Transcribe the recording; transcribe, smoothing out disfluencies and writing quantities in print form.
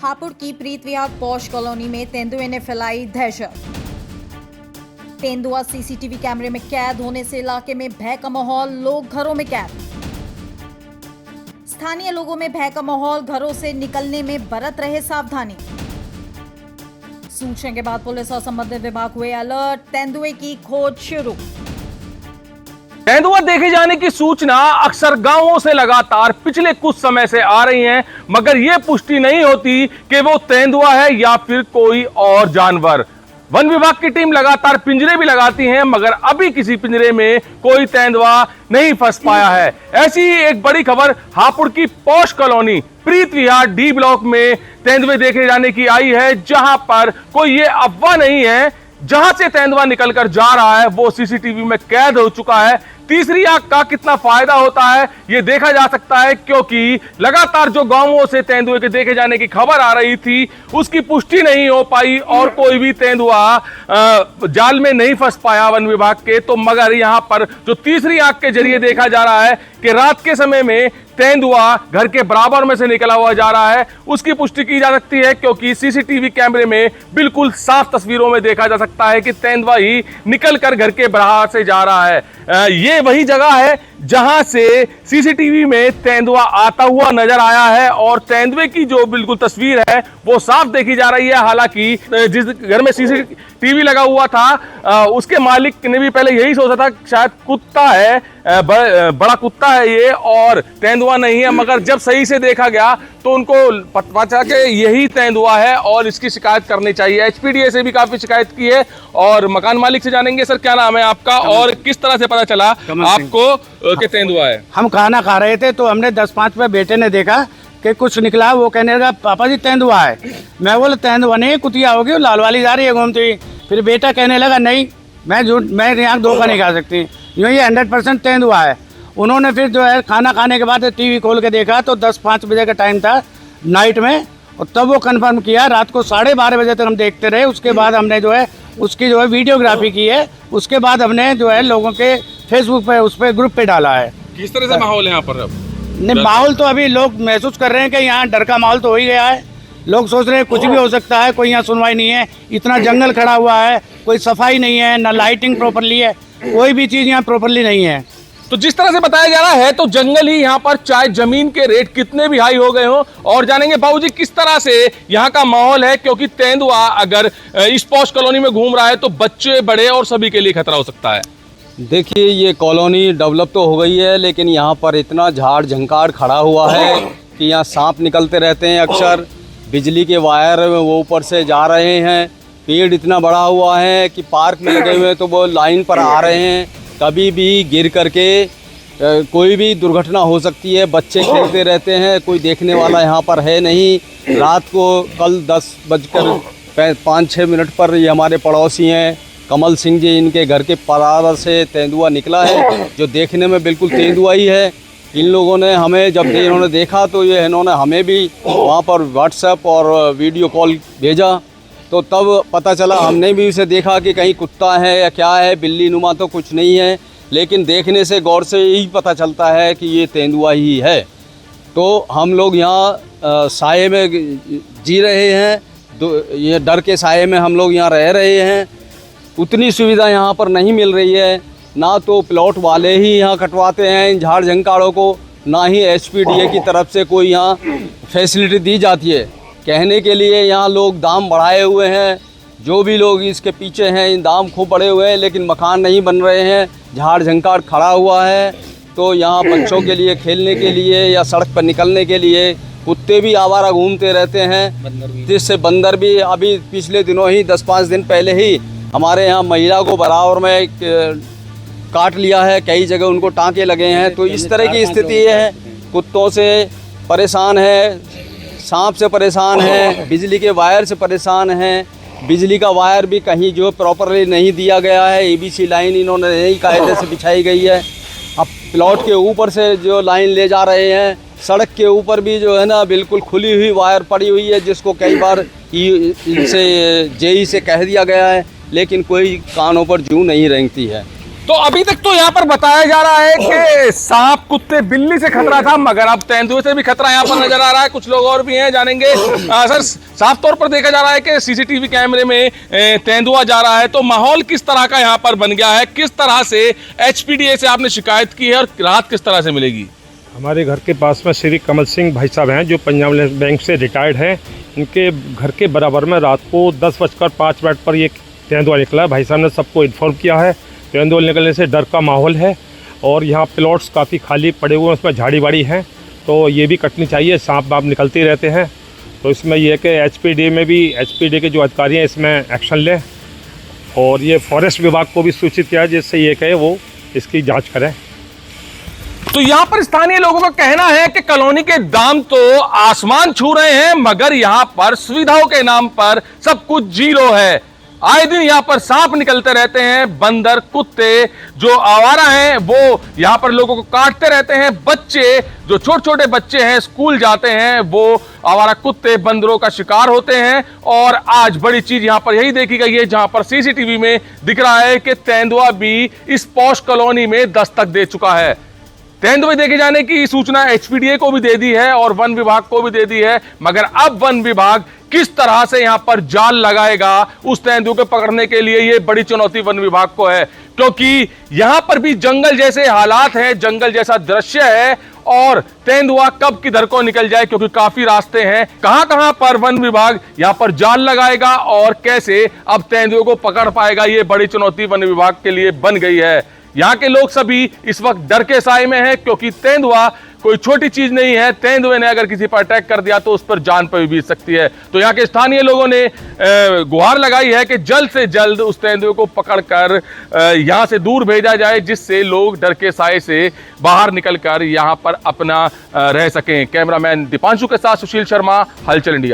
हापुड़ की प्रीत विहार posh colony में तेंदुए ने फैलाई दहशत। तेंदुआ सीसीटीवी कैमरे में कैद होने से इलाके में भय का माहौल, लोग घरों में कैद। स्थानीय लोगों में भय का माहौल, घरों से निकलने में बरत रहे सावधानी। सूचना के बाद पुलिस और संबंधित विभाग हुए अलर्ट, तेंदुए की खोज शुरू। तेंदुआ देखे जाने की सूचना अक्सर गांवों से लगातार पिछले कुछ समय से आ रही है, मगर यह पुष्टि नहीं होती कि वो तेंदुआ है या फिर कोई और जानवर। वन विभाग की टीम लगातार पिंजरे भी लगाती है, मगर अभी किसी पिंजरे में कोई तेंदुआ नहीं फंस पाया है। ऐसी ही एक बड़ी खबर हापुड़ की पॉश कॉलोनी प्रीत विहार डी ब्लॉक में तेंदुए देखे जाने की आई है, जहां पर कोई ये अफवाह नहीं है। जहां से तेंदुआ निकलकर जा रहा है वो सीसीटीवी में कैद हो चुका है। तीसरी आंख का कितना फायदा होता है ये देखा जा सकता है, क्योंकि लगातार जो गांवों से तेंदुए के देखे जाने की खबर आ रही थी उसकी पुष्टि नहीं हो पाई और कोई भी तेंदुआ जाल में नहीं फंस पाया वन विभाग के। तो मगर यहां पर जो तीसरी आंख के जरिए देखा जा रहा है कि रात के समय में तेंदुआ घर के बराबर में से निकला हुआ जा रहा है, उसकी पुष्टि की जा सकती है, क्योंकि सीसीटीवी कैमरे में बिल्कुल साफ तस्वीरों में देखा जा सकता है कि तेंदुआ ही निकलकर घर के बाहर से जा रहा है। ये वही जगह है जहां से सीसीटीवी में तेंदुआ आता हुआ नजर आया है और तेंदुए की जो बिल्कुल तस्वीर है वो साफ देखी जा रही है। हालांकि जिस घर में सीसीटीवी लगा हुआ था उसके मालिक ने भी पहले यही सोचा था शायद कुत्ता है, बड़ा कुत्ता है ये और तेंदुआ नहीं है, मगर जब सही से देखा गया तो उनको पता चला कि यही तेंदुआ है और इसकी शिकायत करनी चाहिए। एचपीडीए से भी काफी शिकायत की है और मकान मालिक से जानेंगे। सर, क्या नाम है आपका और किस तरह से पता चला आपको कि तेंदुआ है? हम खाना खा रहे थे तो हमने 10-5 पे बेटे ने देखा कि कुछ निकला। वो कहने लगा पापा जी तेंदुआ है। मैं बोला तेंदुआ नहीं, कुतिया होगी, लाल वाली जा रही है घूमती हुई। फिर बेटा कहने लगा नहीं, मैं यहाँ धोखा नहीं खा सकती, यूँ ये 100% तेंदुआ है। उन्होंने फिर जो है खाना खाने के बाद टीवी खोल के देखा तो 10-5 बजे का टाइम था नाइट में, और तब वो कंफर्म किया। रात को 12:30 बजे तक हम देखते रहे। उसके बाद हमने जो है उसकी जो है वीडियोग्राफी की है। उसके बाद हमने जो है लोगों के फेसबुक पे उस पर ग्रुप पे डाला है। किस तरह से माहौल है यहाँ पर? नहीं, माहौल तो अभी लोग महसूस कर रहे हैं कि यहाँ डर का माहौल तो हो ही गया है। लोग सोच रहे हैं कुछ भी हो सकता है, कोई यहाँ सुनवाई नहीं है। इतना जंगल खड़ा हुआ है, कोई सफाई नहीं है, ना लाइटिंग प्रॉपरली है, कोई भी चीज़ यहाँ प्रॉपरली नहीं है। तो जिस तरह से बताया जा रहा है तो जंगल ही यहाँ पर, चाहे जमीन के रेट कितने भी हाई हो गए हो। और जानेंगे बाबूजी किस तरह से यहाँ का माहौल है, क्योंकि तेंदुआ अगर इस पॉश कॉलोनी में घूम रहा है तो बच्चे बड़े और सभी के लिए खतरा हो सकता है। देखिए, ये कॉलोनी डेवलप तो हो गई है, लेकिन यहाँ पर इतना झाड़ झंकार खड़ा हुआ है कि यहाँ सांप निकलते रहते हैं अक्सर। बिजली के वायर वो ऊपर से जा रहे हैं। पेड़ इतना बड़ा हुआ है कि पार्क में लगे हुए हैं तो वो लाइन पर आ रहे हैं। कभी भी गिर करके कोई भी दुर्घटना हो सकती है। बच्चे खेलते रहते हैं, कोई देखने वाला यहाँ पर है नहीं। रात को कल 10:05-6 पर ये हमारे पड़ोसी हैं कमल सिंह जी, इनके घर के परार से तेंदुआ निकला है, जो देखने में बिल्कुल तेंदुआ ही है। इन लोगों ने हमें जब इन्होंने देखा तो ये इन्होंने हमें भी वहाँ पर व्हाट्सएप और वीडियो कॉल भेजा, तो तब पता चला। हमने भी उसे देखा कि कहीं कुत्ता है या क्या है, बिल्ली नुमा तो कुछ नहीं है, लेकिन देखने से गौर से यही पता चलता है कि ये तेंदुआ ही है। तो हम लोग यहाँ साये में जी रहे हैं, ये डर के साये में हम लोग यहाँ रह रहे हैं। उतनी सुविधा यहाँ पर नहीं मिल रही है, ना तो प्लॉट वाले ही यहाँ कटवाते हैं इन झाड़ झंकाड़ों को, ना ही एचपीडीए की तरफ से कोई यहाँ फैसिलिटी दी जाती है। कहने के लिए यहाँ लोग दाम बढ़ाए हुए हैं, जो भी लोग इसके पीछे हैं इन दाम खूब बढ़े हुए हैं, लेकिन मकान नहीं बन रहे हैं। झाड़ झंकार खड़ा हुआ है, तो यहाँ बच्चों के लिए खेलने के लिए या सड़क पर निकलने के लिए कुत्ते भी आवारा घूमते रहते हैं, जिससे बंदर भी अभी पिछले दिनों ही 10-5 दिन पहले ही हमारे यहाँ महिला को बराबर में काट लिया है। कई जगह उनको टाँके लगे हैं। तो इस तरह की स्थिति है। कुत्तों से परेशान है, सांप से परेशान है, बिजली के वायर से परेशान है। बिजली का वायर भी कहीं जो प्रॉपरली नहीं दिया गया है, एबीसी लाइन इन्होंने नई कायदे से बिछाई गई है। अब प्लॉट के ऊपर से जो लाइन ले जा रहे हैं, सड़क के ऊपर भी जो है ना बिल्कुल खुली हुई वायर पड़ी हुई है, जिसको कई बार इनसे जेई से कह दिया गया है, लेकिन कोई कानों पर जूं नहीं रेंगती है। तो अभी तक तो यहाँ पर बताया जा रहा है कि सांप, कुत्ते, बिल्ली से खतरा था, मगर अब तेंदुए से भी खतरा यहाँ पर नजर आ रहा है। कुछ लोग और भी हैं, जानेंगे। सर, साफ तौर पर देखा जा रहा है कि सीसीटीवी कैमरे में तेंदुआ जा रहा है, तो माहौल किस तरह का यहाँ पर बन गया है? किस तरह से एचपीडीए से आपने शिकायत की है और राहत किस तरह से मिलेगी? हमारे घर के पास में श्री कमल सिंह भाई साहब हैं, जो पंजाब नेशनल बैंक से रिटायर्ड हैं। इनके घर के बराबर में रात को 10:05 पर ये तेंदुआ निकला। भाई साहब ने सबको इन्फॉर्म किया है। तेंदुआ निकलने से डर का माहौल है और यहाँ प्लॉट्स काफ़ी खाली पड़े हुए हैं, उसमें झाड़ी बाड़ी हैं, तो ये भी कटनी चाहिए। सांप वाप निकलते ही रहते हैं, तो इसमें यह है कि एचपीडीए में भी एचपीडीए के जो अधिकारी हैं इसमें एक्शन लें और ये फॉरेस्ट विभाग को भी सूचित किया है, जिससे ये कहे वो इसकी जाँच करें। तो यहाँ पर स्थानीय लोगों का कहना है कि कॉलोनी के दाम तो आसमान छू रहे हैं, मगर यहाँ पर सुविधाओं के नाम पर सब कुछ जीरो है। आए दिन यहाँ पर सांप निकलते रहते हैं, बंदर, कुत्ते जो आवारा हैं वो यहाँ पर लोगों को काटते रहते हैं। बच्चे जो छोटे छोटे बच्चे हैं स्कूल जाते हैं, वो आवारा कुत्ते, बंदरों का शिकार होते हैं। और आज बड़ी चीज यहाँ पर यही देखी गई है, जहां पर सीसीटीवी में दिख रहा है कि तेंदुआ भी इस पॉश कॉलोनी में दस्तक दे चुका है। तेंदुए देखे जाने की सूचना एचपीडीए को भी दे दी है और वन विभाग को भी दे दी है, मगर अब वन विभाग किस तरह से यहां पर जाल लगाएगा उस तेंदुए को पकड़ने के लिए, ये बड़ी चुनौती वन विभाग को है, क्योंकि यहां पर भी जंगल जैसे हालात हैं, जंगल जैसा दृश्य है। और तेंदुआ कब किधर को निकल जाए, क्योंकि काफी रास्ते हैं, कहां पर वन विभाग यहां पर जाल लगाएगा और कैसे अब तेंदुए को पकड़ पाएगा, ये बड़ी चुनौती वन विभाग के लिए बन गई है। यहाँ के लोग सभी इस वक्त डर के साए में हैं, क्योंकि तेंदुआ कोई छोटी चीज नहीं है। तेंदुए ने अगर किसी पर अटैक कर दिया तो उस पर जान पर भी बीत सकती है। तो यहाँ के स्थानीय लोगों ने गुहार लगाई है कि जल्द से जल्द उस तेंदुए को पकड़कर यहाँ से दूर भेजा जाए, जिससे लोग डर के साए से बाहर निकलकर यहाँ पर अपना रह सकें। कैमरामैन दीपांशु के साथ सुशील शर्मा, हलचल इंडिया।